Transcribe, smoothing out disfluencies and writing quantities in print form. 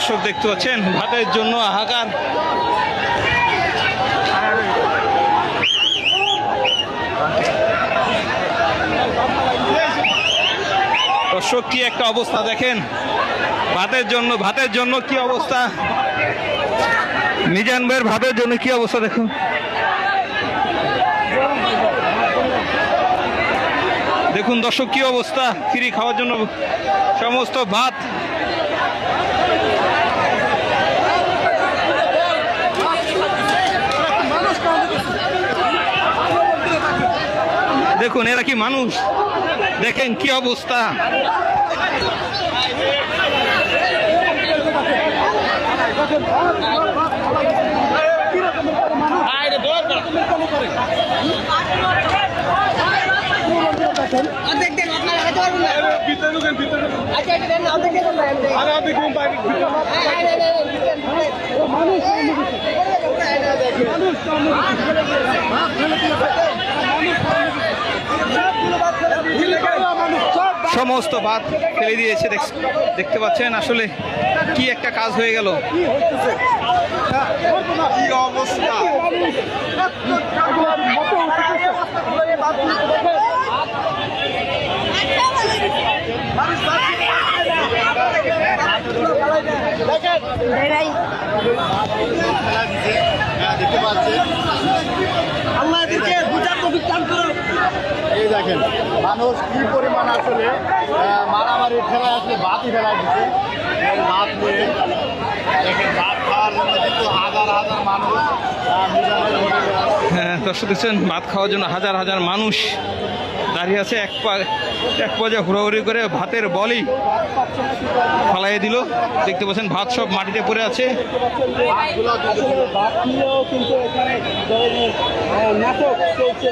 দর্শক দেখতে পাচ্ছেন ভাতের জন্য হাহাকার। দর্শক কি একটা অবস্থা দেখেন, ভাতের জন্য কি অবস্থা, মিজান ভাইয়ের ভাতের জন্য কি অবস্থা দেখুন। দেখুন দর্শক কি অবস্থা, ফ্রি খাওয়ার জন্য সমস্ত ভাত। দেখুন এরা কি মানুষ, দেখেন কি অবস্থা। সমস্ত ভাত ফেলে দিয়েছে, দেখতে পাচ্ছেন আসলে কি একটা কাজ হয়ে গেল, কি অবস্থা। দেখতে পাচ্ছেন এই দেখেন মানুষ কি পরিমাণ আসলে মারামারি খেলায় আসলে ভাতই ফেলা দিচ্ছে। ভাত নিয়ে দেখেন ভাত খাওয়ার জন্য কিন্তু হাজার হাজার মানুষ দর্শক দেখছেন ভাত খাওয়ার জন্য হাজার হাজার মানুষ দাঁড়িয়ে আছে। এক পর্যায়ে হুড়াহুড়ি করে ভাতের বলি ফালাই দিল। দেখতে পাচ্ছেন ভাত সব মাটিতে পড়ে আছে। নাটক চলছে।